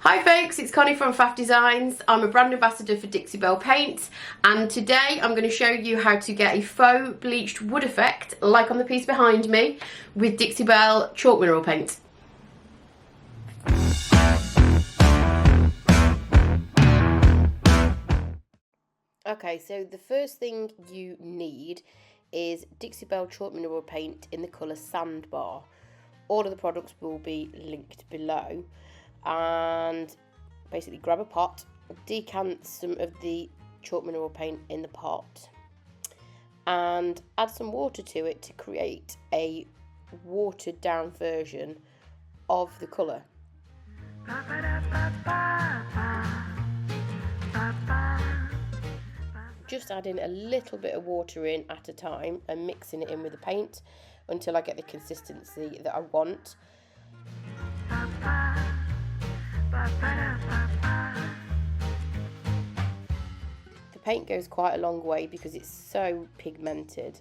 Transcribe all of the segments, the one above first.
Hi folks, it's Connie from FAFFDesigns. I'm a brand ambassador for Dixie Belle Paint, and today I'm going to show you how to get a faux bleached wood effect, like on the piece behind me, with Dixie Belle chalk mineral paint. Okay, so the first thing you need is Dixie Belle chalk mineral paint in the colour Sandbar. All of the products will be linked below. And basically grab a pot, decant some of the chalk mineral paint in the pot and add some water to it to create a watered down version of the colour. Just adding a little bit of water in at a time and mixing it in with the paint until I get the consistency that I want. The paint goes quite a long way because it's so pigmented,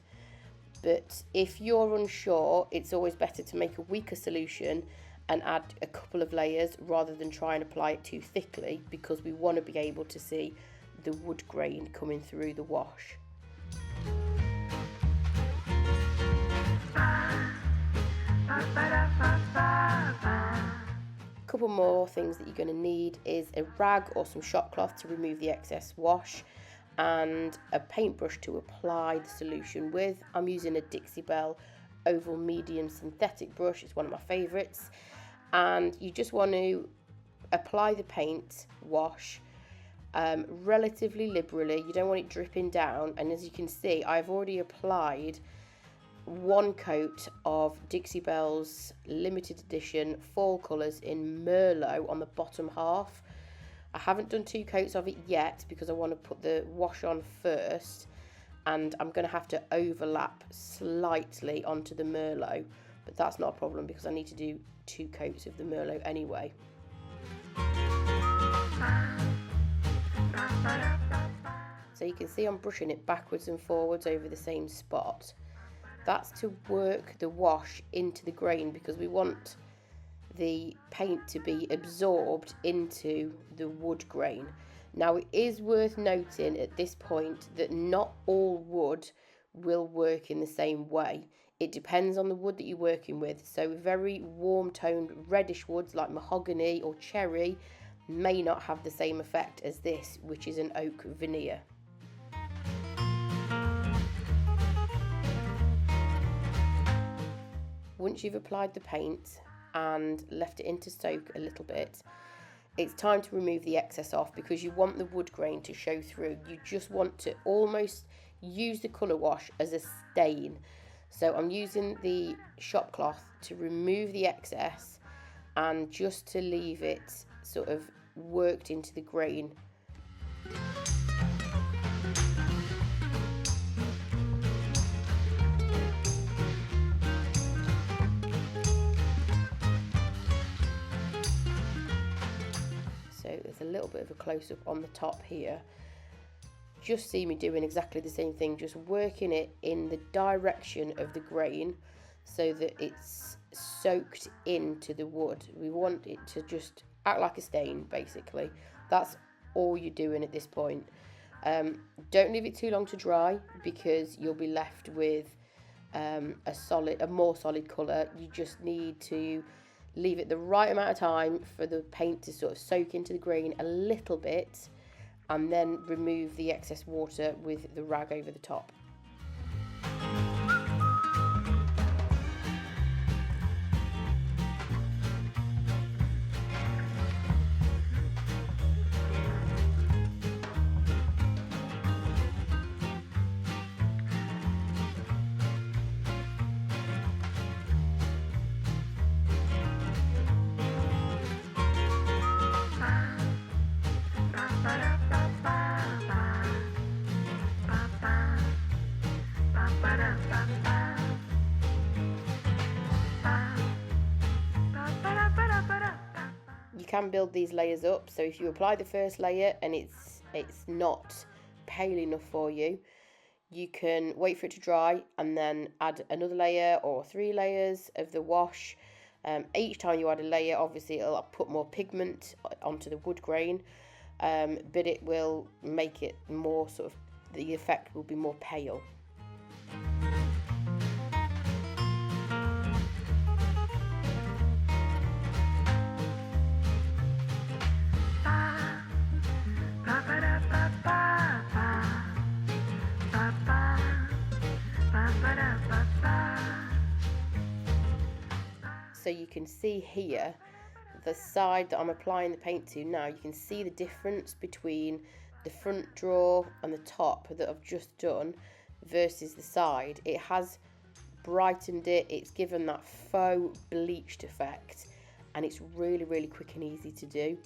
but if you're unsure, it's always better to make a weaker solution and add a couple of layers rather than try and apply it too thickly, because we want to be able to see the wood grain coming through the wash. Couple more things that you're going to need is a rag or some shop cloth to remove the excess wash, and a paintbrush to apply the solution with. I'm using a Dixie Belle oval medium synthetic brush. It's one of my favourites, and you just want to apply the paint wash relatively liberally. You don't want it dripping down, and as you can see, I've already applied one coat of Dixie Belle's limited edition fall colours in Merlot on the bottom half. I haven't done 2 coats of it yet because I want to put the wash on first, and I'm going to have to overlap slightly onto the Merlot, but that's not a problem because I need to do 2 coats of the Merlot anyway. So you can see I'm brushing it backwards and forwards over the same spot. That's to work the wash into the grain, because we want the paint to be absorbed into the wood grain. Now, it is worth noting at this point that not all wood will work in the same way. It depends on the wood that you're working with. So very warm toned reddish woods like mahogany or cherry may not have the same effect as this, which is an oak veneer. Once you've applied the paint and left it in to soak a little bit, it's time to remove the excess off, because you want the wood grain to show through. You just want to almost use the colour wash as a stain. So I'm using the shop cloth to remove the excess and just to leave it sort of worked into the grain. So there's a little bit of a close-up on the top here. Just see me doing exactly the same thing, just working it in the direction of the grain so that it's soaked into the wood. We want it to just act like a stain, basically. That's all you're doing at this point. Don't leave it too long to dry, because you'll be left with a more solid colour. You just need to leave it the right amount of time for the paint to sort of soak into the grain a little bit, and then remove the excess water with the rag over the top. You can build these layers up, so if you apply the first layer and it's not pale enough for you, you can wait for it to dry and then add another layer or 3 layers of the wash Each time you add a layer, obviously it'll put more pigment onto the wood grain, but it will make it more sort of, the effect will be more pale. So you can see here, the side that I'm applying the paint to now, you can see the difference between the front drawer and the top that I've just done versus the side. It has brightened it, it's given that faux bleached effect, and it's really, really quick and easy to do.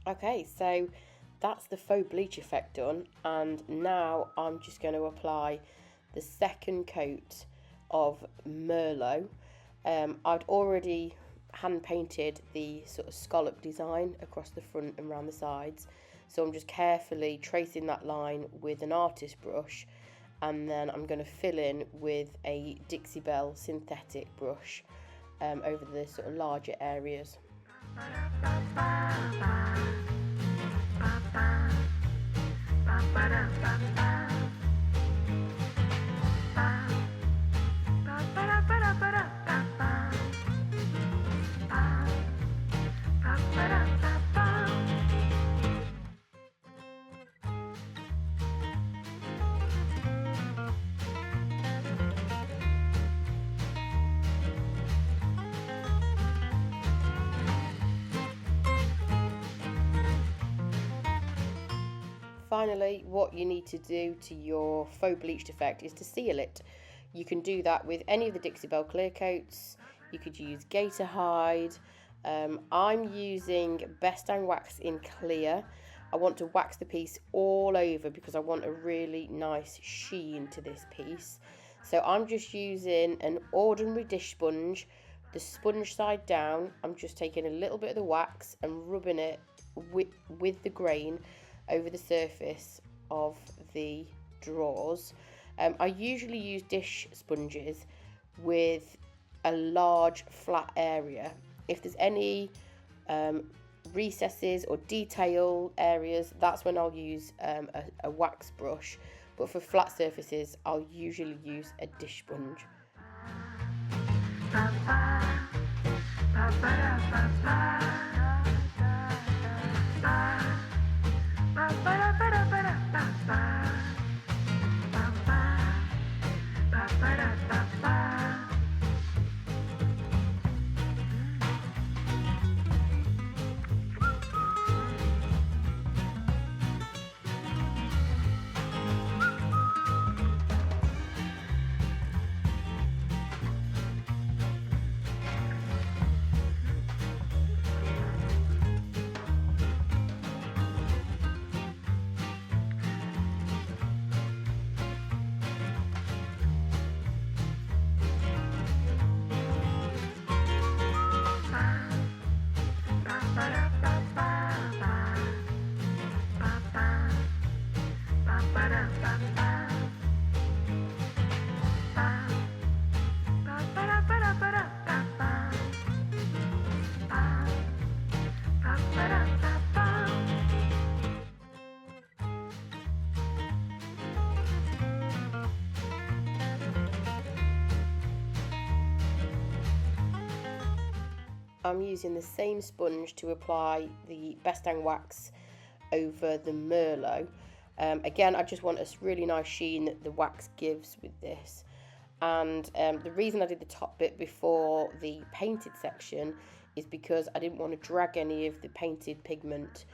Okay, so that's the faux bleach effect done, and now I'm just going to apply the second coat of Merlot. I'd already hand painted the sort of scallop design across the front and around the sides, so I'm just carefully tracing that line with an artist brush, and then I'm going to fill in with a Dixie Belle synthetic brush over the sort of larger areas. Finally, what you need to do to your faux bleached effect is to seal it. You can do that with any of the Dixie Belle clear coats. You could use gator hide. I'm using Best Dang Wax in clear. I want to wax the piece all over because I want a really nice sheen to this piece. So I'm just using an ordinary dish sponge, the sponge side down. I'm just taking a little bit of the wax and rubbing it with the grain over the surface of the drawers. I usually use dish sponges with a large flat area. If there's any recesses or detail areas, that's when I'll use a wax brush, but for flat surfaces I'll usually use a dish sponge. I'm using the same sponge to apply the Best Dang Wax over the Merlot. Again, I just want a really nice sheen that the wax gives with this. And the reason I did the top bit before the painted section is because I didn't want to drag any of the painted pigment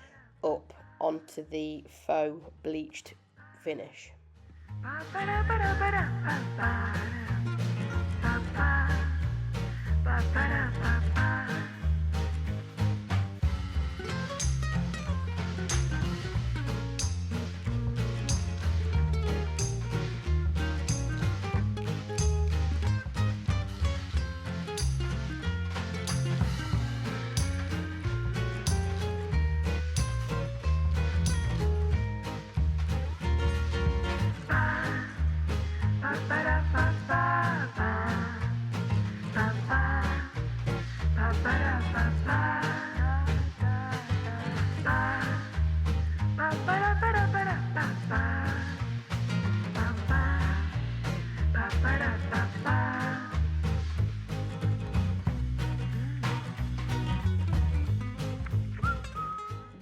up onto the faux bleached finish.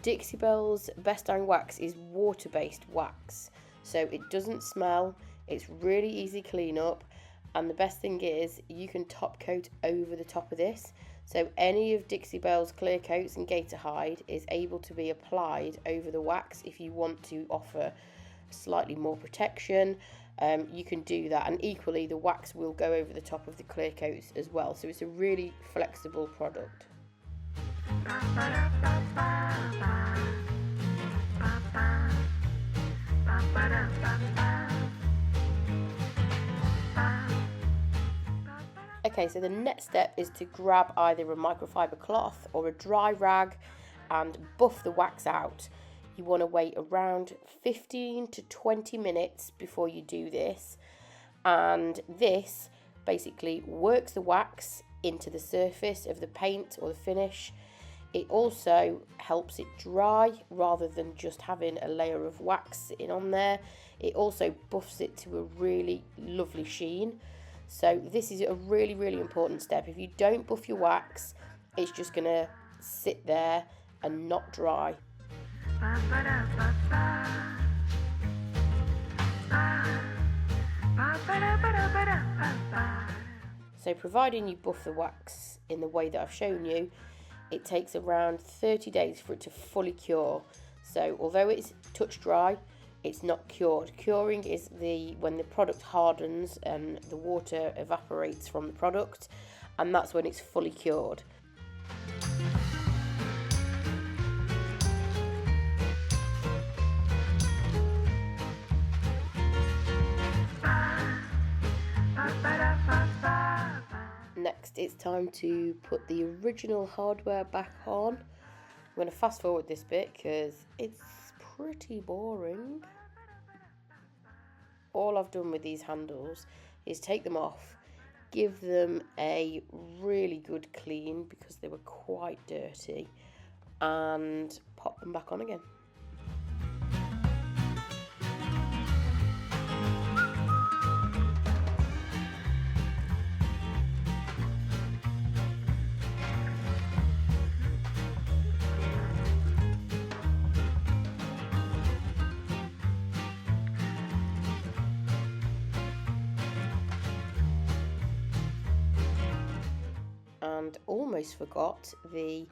Dixie Belle's Best Darn Wax is water-based wax, so it doesn't smell, it's really easy clean up, and the best thing is you can top coat over the top of this, so any of Dixie Belle's clear coats and gator hide is able to be applied over the wax. If you want to offer slightly more protection, you can do that, and equally the wax will go over the top of the clear coats as well, so it's a really flexible product. Okay, so the next step is to grab either a microfiber cloth or a dry rag and buff the wax out. You want to wait around 15 to 20 minutes before you do this, and this basically works the wax into the surface of the paint or the finish. It also helps it dry rather than just having a layer of wax sitting on there. It also buffs it to a really lovely sheen. So this is a really, really important step. If you don't buff your wax, it's just going to sit there and not dry. So providing you buff the wax in the way that I've shown you, it takes around 30 days for it to fully cure. So although it's touch dry, it's not cured. Curing is when the product hardens and the water evaporates from the product, and that's when it's fully cured. Next, it's time to put the original hardware back on. I'm going to fast forward this bit because it's pretty boring. All I've done with these handles is take them off, give them a really good clean because they were quite dirty, and pop them back on again. And almost forgot the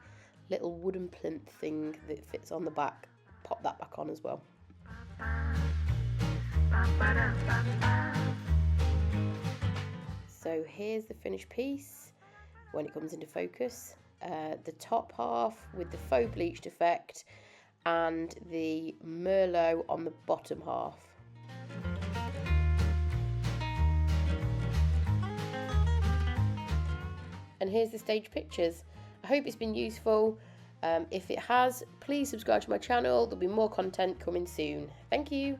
little wooden plinth thing that fits on the back. Pop that back on as well. So here's the finished piece when it comes into focus. The top half with the faux bleached effect and the Merlot on the bottom half. And here's the stage pictures. I hope it's been useful. If it has, please subscribe to my channel. There'll be more content coming soon. Thank you.